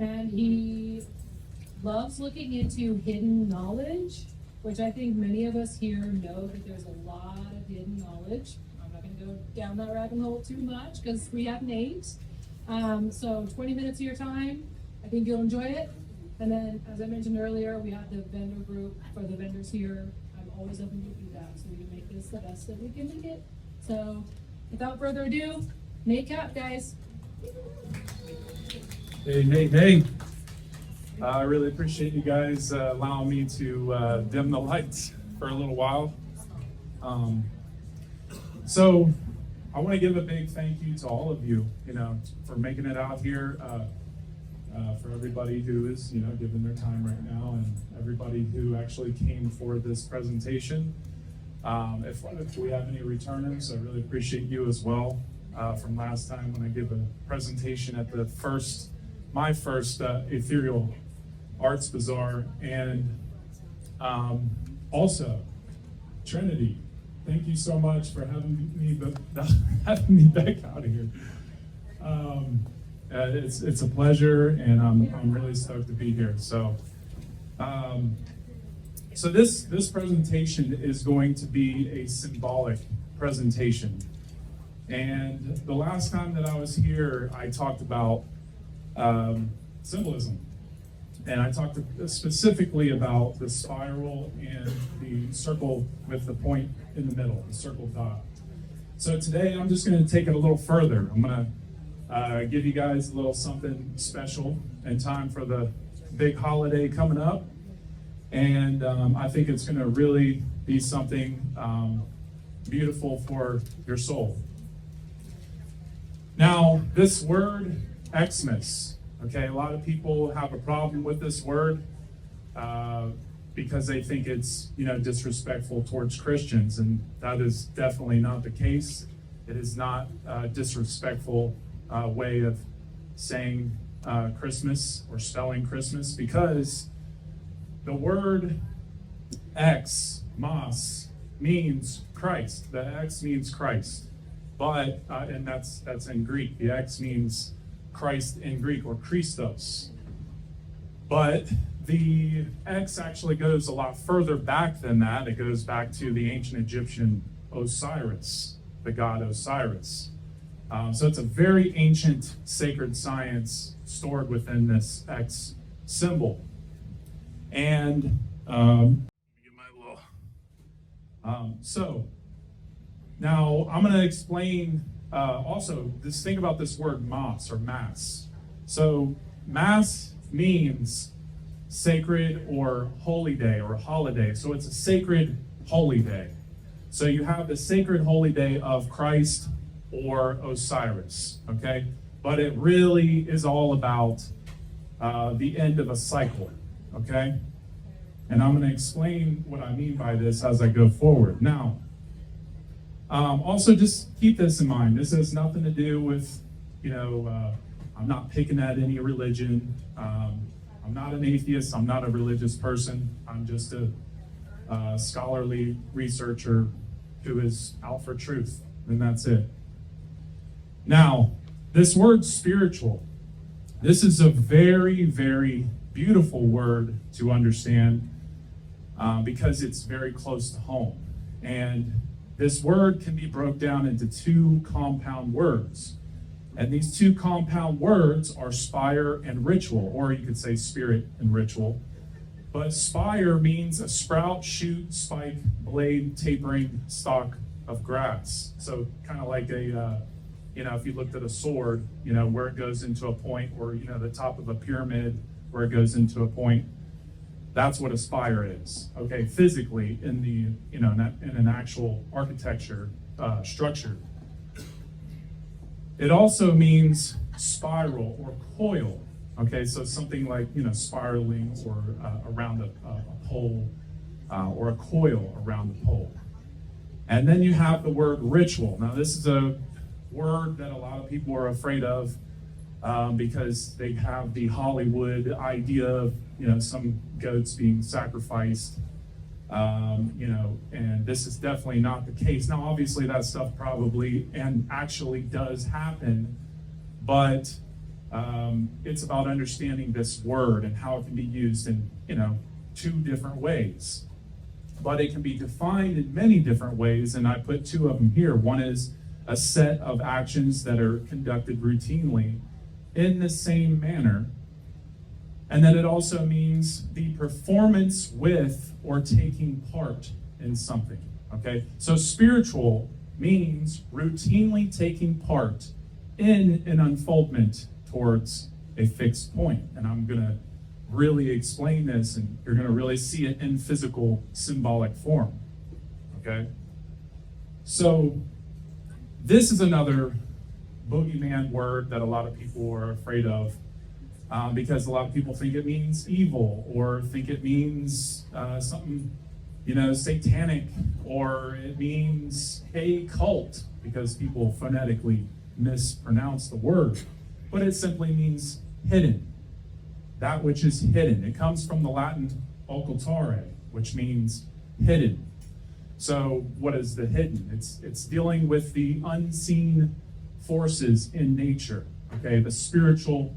and he loves looking into hidden knowledge, which I think many of us here know that there's a lot of hidden knowledge. I'm not going to go down that rabbit hole too much because we have names. So 20 minutes of your time, I think you'll enjoy it. And then, as I mentioned earlier, we have the vendor group for the vendors here. I'm always open to feedback so we can make this the best that we can make it. So without further ado, Nate Cap, guys. Hey, Nate. I really appreciate you guys allowing me to dim the lights for a little while. So I want to give a big thank you to all of you, for making it out here, for everybody who is, giving their time right now, and everybody who actually came for this presentation. If we have any returners, I really appreciate you as well. From last time when I gave a presentation at my first Ethereal Arts Bazaar, and also Trinity. Thank you so much for having me back out here. It's a pleasure, and I'm really stoked to be here. So this presentation is going to be a symbolic presentation. And the last time that I was here, I talked about symbolism. And I talked specifically about the spiral and the circle with the point in the middle, the circle dot. So today I'm just going to take it a little further. I'm going to give you guys a little something special in time for the big holiday coming up. And I think it's going to really be something beautiful for your soul. Now, this word, Xmas, okay, a lot of people have a problem with this word because they think it's, disrespectful towards Christians, and that is definitely not the case. It is not a disrespectful way of saying Christmas or spelling Christmas, because the word Xmas means Christ. The X means Christ. But, and that's in Greek. The X means Christ in Greek, or Christos. But the X actually goes a lot further back than that. It goes back to the ancient Egyptian Osiris, the god Osiris. So it's a very ancient sacred science stored within this X symbol. And so now I'm going to explain also this thing about this word mas, or mass. So mass means sacred or holy day or holiday. So it's a sacred holy day. So you have the sacred holy day of Christ or Osiris, okay? But it really is all about the end of a cycle, okay? And I'm going to explain what I mean by this as I go forward. Now, also just keep this in mind. This has nothing to do with, I'm not picking at any religion. I'm not an atheist. I'm not a religious person. I'm just a scholarly researcher who is out for truth, and that's it. Now, this word spiritual, this is a very, very beautiful word to understand because it's very close to home. And this word can be broken down into two compound words. And these two compound words are spire and ritual, or you could say spirit and ritual. But spire means a sprout, shoot, spike, blade, tapering stalk of grass. So kind of like a, if you looked at a sword, where it goes into a point, or, the top of a pyramid where it goes into a point. That's what a spire is, okay, physically in the, in an actual architecture structure. It also means spiral or coil, okay, so something like, spiraling or around a pole or a coil around the pole. And then you have the word ritual. Now, this is a word that a lot of people are afraid of because they have the Hollywood idea of, some goats being sacrificed, and this is definitely not the case. Now, obviously that stuff probably and actually does happen, but It's about understanding this word and how it can be used in, two different ways. But it can be defined in many different ways, and I put two of them here. One is a set of actions that are conducted routinely in the same manner. And then it also means the performance with or taking part in something. Okay? So spiritual means routinely taking part in an unfoldment towards a fixed point. And I'm going to really explain this, and you're going to really see it in physical symbolic form. Okay? So this is another boogeyman word that a lot of people are afraid of, because a lot of people think it means evil, or think it means something, satanic, or it means a cult, because people phonetically mispronounce the word. But it simply means hidden. That which is hidden. It comes from the Latin occultare, which means hidden. So what is the hidden? It's dealing with the unseen forces in nature, okay? The spiritual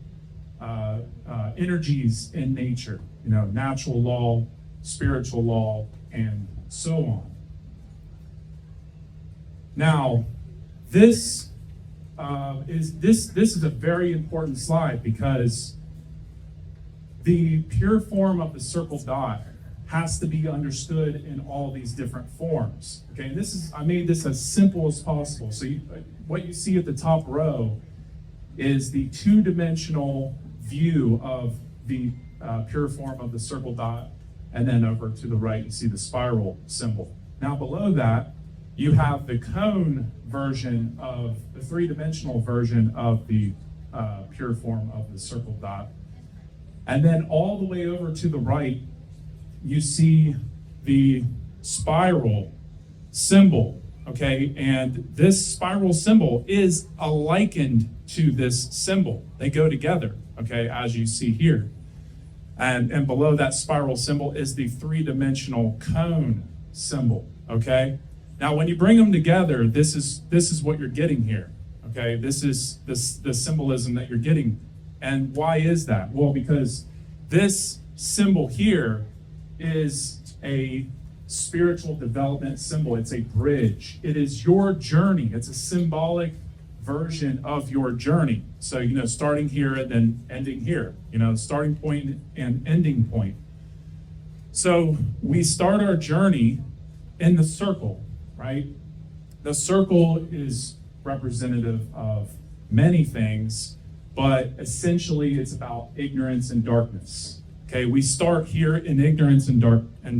energies in nature, natural law, spiritual law, and so on. Now, this is a very important slide, because the pure form of the circle dot has to be understood in all these different forms. Okay, and I made this as simple as possible. So what you see at the top row is the two-dimensional view of the pure form of the circle dot, and then over to the right you see the spiral symbol. Now below that you have the cone version of the three-dimensional version of the pure form of the circle dot. And then all the way over to the right, you see the spiral symbol, okay? And this spiral symbol is likened to this symbol. They go together, okay, as you see here. And below that spiral symbol is the three-dimensional cone symbol, okay? Now, when you bring them together, this is what you're getting here, okay? This is the symbolism that you're getting. And why is that? Well, because this symbol here is a spiritual development symbol. It's a bridge. It is your journey. It's a symbolic version of your journey. So, starting here and then ending here, starting point and ending point. So we start our journey in the circle, right? The circle is representative of many things, but essentially it's about ignorance and darkness. Okay, we start here in ignorance and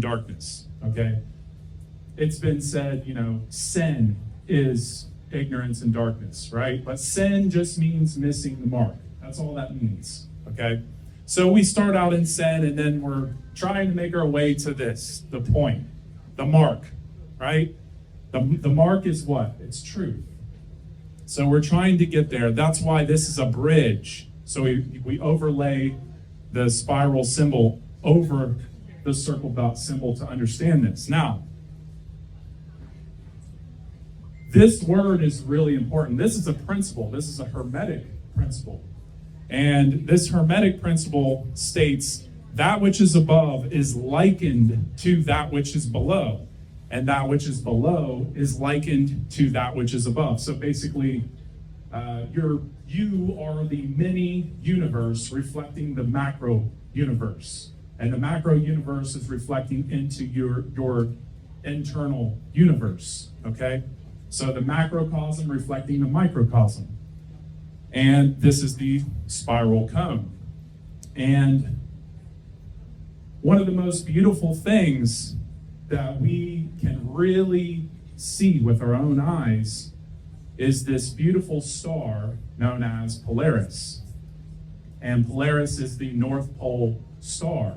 darkness. Okay, it's been said, sin is ignorance and darkness, right? But sin just means missing the mark. That's all that means. Okay, so we start out in sin, and then we're trying to make our way to the point, the mark, right? The mark is what? It's truth. So we're trying to get there. That's why this is a bridge. So we overlay the spiral symbol over the circle dot symbol to understand this. Now, this word is really important. This is a principle. This is a Hermetic principle. And this Hermetic principle states that which is above is likened to that which is below, and that which is below is likened to that which is above. So basically, you are the mini universe reflecting the macro universe, and the macro universe is reflecting into your internal universe. Okay, so the macrocosm reflecting the microcosm, and this is the spiral cone. And one of the most beautiful things that we can really see with our own eyes is this beautiful star known as Polaris. And Polaris is the North Pole star.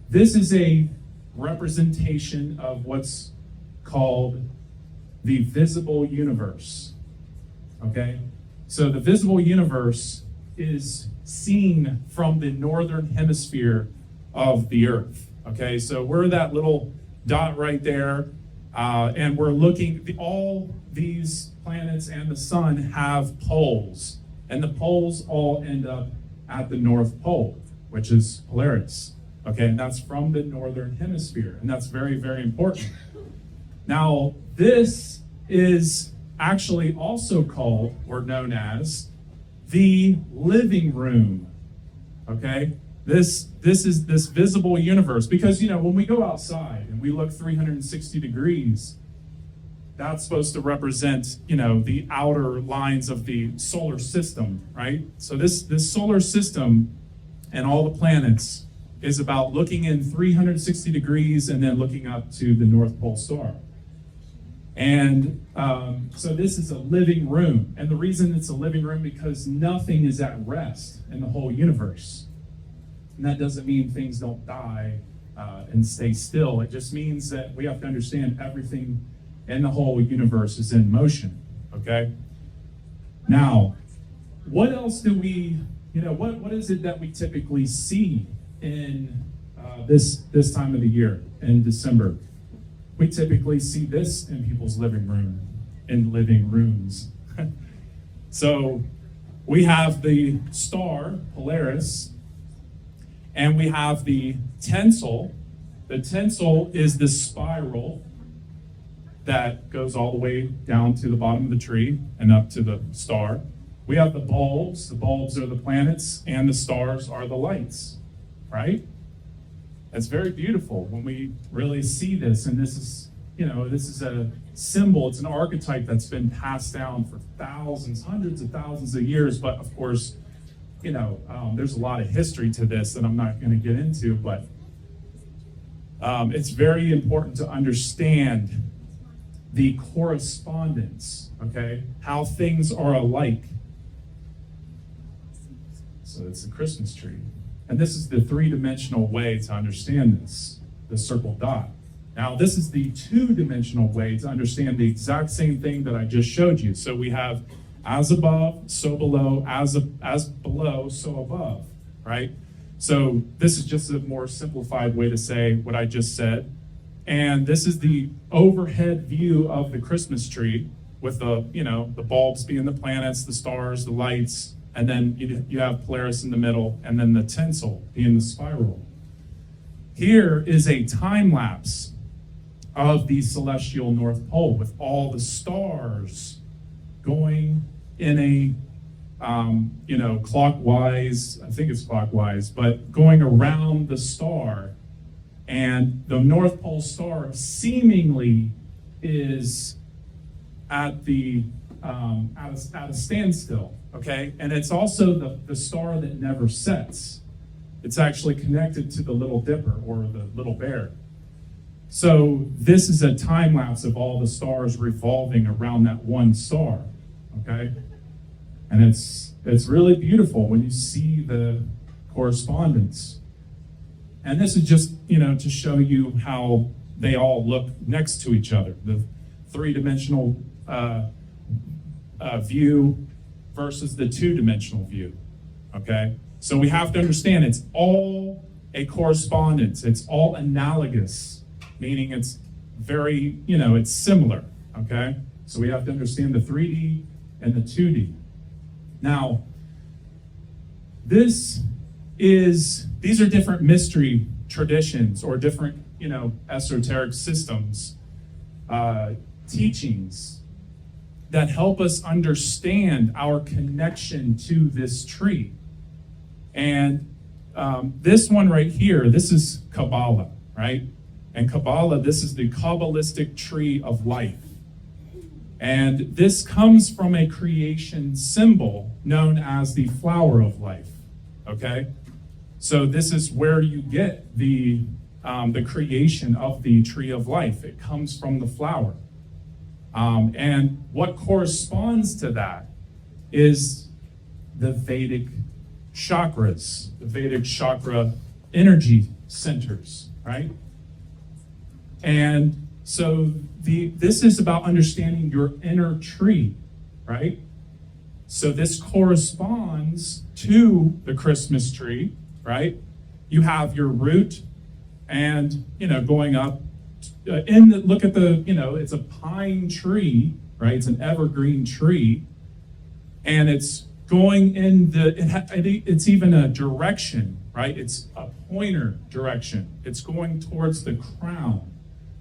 This is a representation of what's called the visible universe. Okay? So the visible universe is seen from the northern hemisphere of the Earth. Okay? So we're that little dot right there, and we're looking, all these planets and the sun have poles. And the poles all end up at the North Pole, which is Polaris. Okay, and that's from the northern hemisphere, and that's very, very important. Now, this is actually also called or known as the living room. Okay, this is this visible universe, because when we go outside and we look 360 degrees, that's supposed to represent the outer lines of the solar system, right? So this solar system and all the planets is about looking in 360 degrees and then looking up to the North Pole star. And so this is a living room. And the reason it's a living room because nothing is at rest in the whole universe. And that doesn't mean things don't die and stay still. It just means that we have to understand everything in the whole universe is in motion, okay? Now, what else do we, what is it that we typically see in this time of the year, in December? We typically see this in people's living rooms. So we have the star, Polaris, and we have the tinsel. The tinsel is the spiral that goes all the way down to the bottom of the tree and up to the star. We have the bulbs. The bulbs are the planets, and the stars are the lights, right? It's very beautiful when we really see this, and this is a symbol, it's an archetype that's been passed down for thousands, hundreds of thousands of years, but of course, there's a lot of history to this that I'm not going to get into, but it's very important to understand the correspondence, okay? How things are alike. So it's the Christmas tree. And this is the three-dimensional way to understand this, the circle dot. Now, this is the two-dimensional way to understand the exact same thing that I just showed you. So we have as above, so below, as below, so above, right? So this is just a more simplified way to say what I just said. And this is the overhead view of the Christmas tree with the bulbs being the planets, the stars, the lights, and then you have Polaris in the middle, and then the tinsel being the spiral. Here is a time lapse of the celestial North Pole with all the stars going in a clockwise, I think it's clockwise, but going around the star. And the North Pole star seemingly is at a standstill, okay? And it's also the star that never sets. It's actually connected to the Little Dipper or the Little Bear. So this is a time lapse of all the stars revolving around that one star, okay? And it's really beautiful when you see the correspondence. And this is just, to show you how they all look next to each other. The three-dimensional view versus the two-dimensional view, okay? So we have to understand it's all a correspondence. It's all analogous, meaning it's very, it's similar, okay? So we have to understand the 3D and the 2D. Now, these are different mystery traditions or different, esoteric systems, teachings that help us understand our connection to this tree. And this one right here, this is Kabbalah, right? And Kabbalah, this is the Kabbalistic tree of life. And this comes from a creation symbol known as the flower of life, okay? So this is where you get the creation of the tree of life. It comes from the flower. And what corresponds to that is the Vedic chakras, the Vedic chakra energy centers, right? And so this is about understanding your inner tree, right? So this corresponds to the Christmas tree, right? You have your root and, going up look at the, it's a pine tree, right? It's an evergreen tree, and it's going in it's even a direction, right? It's a pointer direction. It's going towards the crown.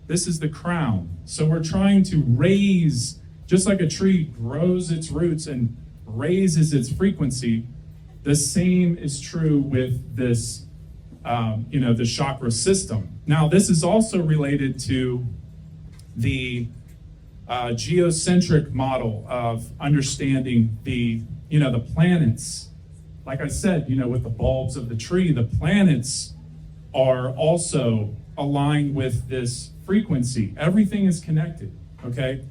This is the crown. So we're trying to raise, just like a tree grows its roots and raises its frequency, the same is true with this, the chakra system. Now, this is also related to the geocentric model of understanding the planets. Like I said, with the bulbs of the tree, the planets are also aligned with this frequency. Everything is connected, okay?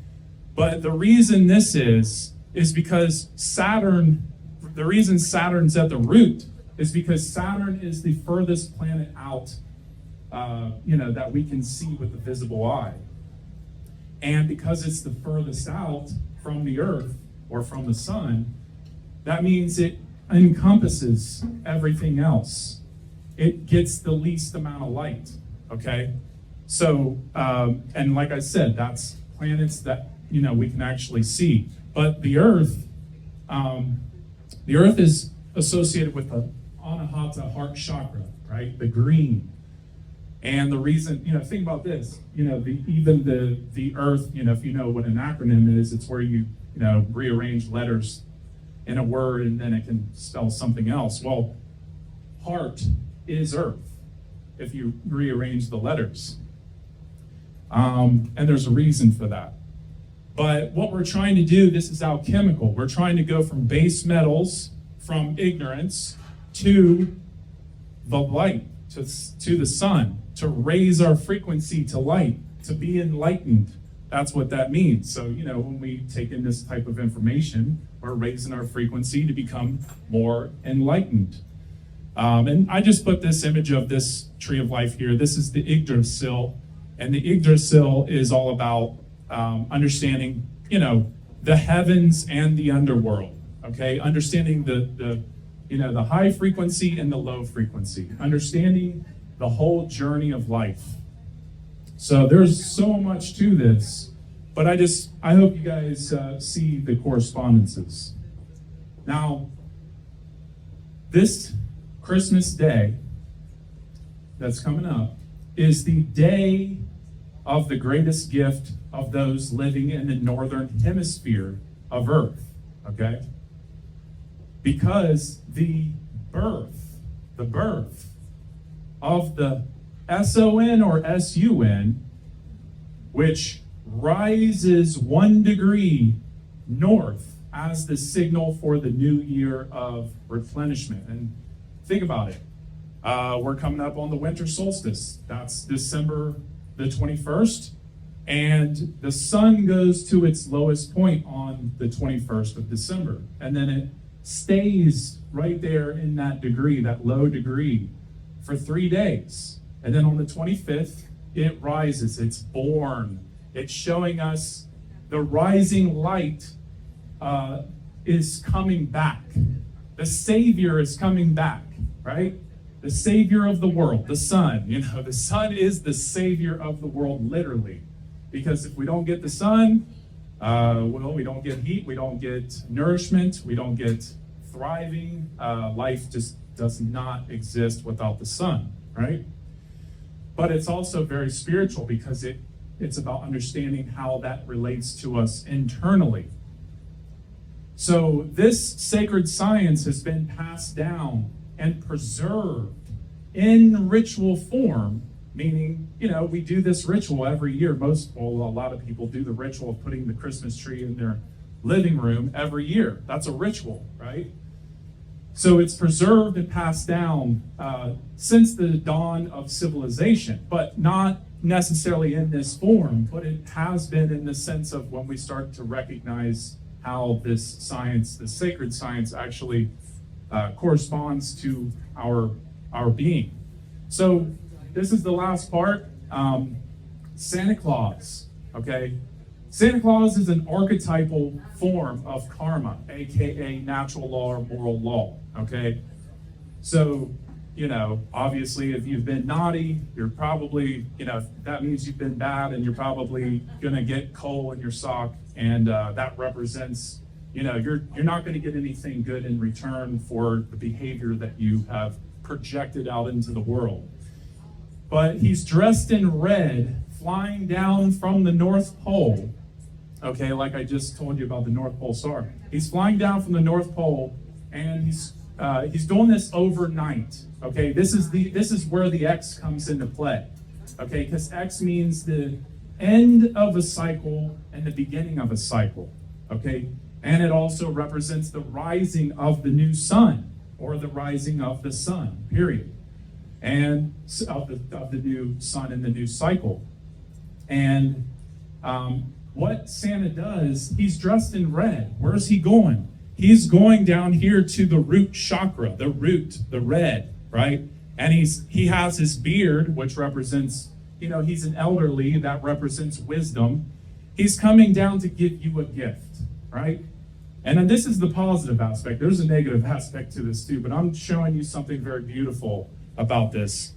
But the reason this is because the reason Saturn's at the root is because Saturn is the furthest planet out, that we can see with the visible eye. And because it's the furthest out from the Earth or from the sun, that means it encompasses everything else. It gets the least amount of light, okay? So, and like I said, that's planets that, we can actually see. But the Earth is associated with the Anahata heart chakra, right? The green. And the reason, think about this, the Earth, if you know what an acronym is, it's where you rearrange letters in a word and then it can spell something else. Well, heart is Earth if you rearrange the letters. And there's a reason for that. But what we're trying to do, this is alchemical. We're trying to go from base metals, from ignorance, to the light, to the sun, to raise our frequency to light, to be enlightened. That's what that means. So, when we take in this type of information, we're raising our frequency to become more enlightened. And I just put this image of this tree of life here. This is the Yggdrasil. And the Yggdrasil is all about understanding, the heavens and the underworld, okay? Understanding the high frequency and the low frequency. Understanding the whole journey of life. So there's so much to this, but I hope you guys see the correspondences. Now, this Christmas day that's coming up is the day of the greatest gift of those living in the northern hemisphere of Earth, okay? Because the birth of the SON or SUN, which rises 1 degree north as the signal for the new year of replenishment. And think about it. We're coming up on the winter solstice. That's December the 21st. And the sun goes to its lowest point on the 21st of December. And then it stays right there in that degree, that low degree, for 3 days. And then on the 25th, it rises, it's born. It's showing us the rising light is coming back. The Savior is coming back, right? The Savior of the world, the sun. The sun is the Savior of the world, literally. Because if we don't get the sun, we don't get heat, we don't get nourishment, we don't get thriving. Life just does not exist without the sun, right? But it's also very spiritual because it's about understanding how that relates to us internally. So this sacred science has been passed down and preserved in ritual form, meaning, we do this ritual every year. A lot of people do the ritual of putting the Christmas tree in their living room every year. That's a ritual, right? So it's preserved and passed down since the dawn of civilization, but not necessarily in this form, but it has been in the sense of when we start to recognize how this science, the sacred science, actually corresponds to our being. So this is the last part. Santa Claus, okay? Santa Claus is an archetypal form of karma, aka natural law or moral law, okay? So, obviously if you've been naughty, you're probably, that means you've been bad and you're probably gonna get coal in your sock, and that represents, you're not going to get anything good in return for the behavior that you have projected out into the world. But he's dressed in red, flying down from the North Pole. Okay, like I just told you about the North Pole Star. He's flying down from the North Pole, and he's doing this overnight. Okay, this is where the X comes into play. Okay, because X means the end of a cycle and the beginning of a cycle. Okay, and it also represents the rising of the new sun, or the rising of the sun. Period. And of the new sun and the new cycle. And what Santa does, he's dressed in red. Where's he going? He's going down here to the root chakra, the root, the red, right? And he has his beard, which represents, he's an elderly, that represents wisdom. He's coming down to give you a gift, right? And then this is the positive aspect. There's a negative aspect to this too, but I'm showing you something very beautiful about this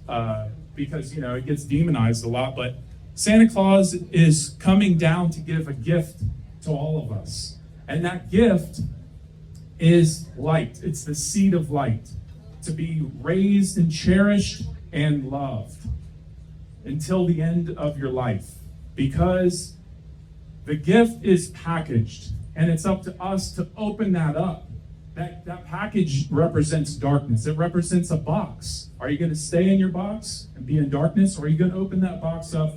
because, it gets demonized a lot, but Santa Claus is coming down to give a gift to all of us. And that gift is light. It's the seed of light to be raised and cherished and loved until the end of your life, because the gift is packaged and it's up to us to open that up. That package represents darkness. It represents a box. Are you going to stay in your box and be in darkness, or are you going to open that box up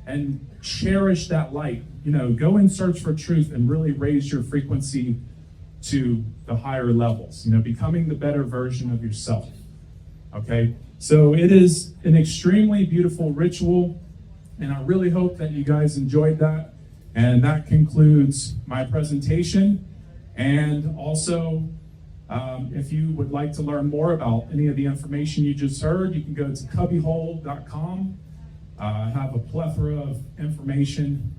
and cherish that light? Go and search for truth and really raise your frequency to the higher levels, becoming the better version of yourself. Okay? So it is an extremely beautiful ritual, and I really hope that you guys enjoyed that. And that concludes my presentation. And also, if you would like to learn more about any of the information you just heard, you can go to cubbyhole.com. I have a plethora of information,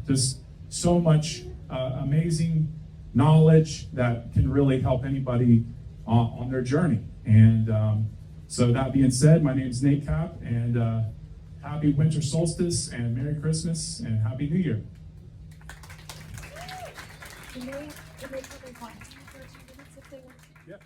just so much amazing knowledge that can really help anybody on their journey. And so that being said, my name is Nate Cap, and happy winter solstice, and Merry Christmas, and Happy New Year. Can they come and talk to you for 2 minutes if they want to? Yeah.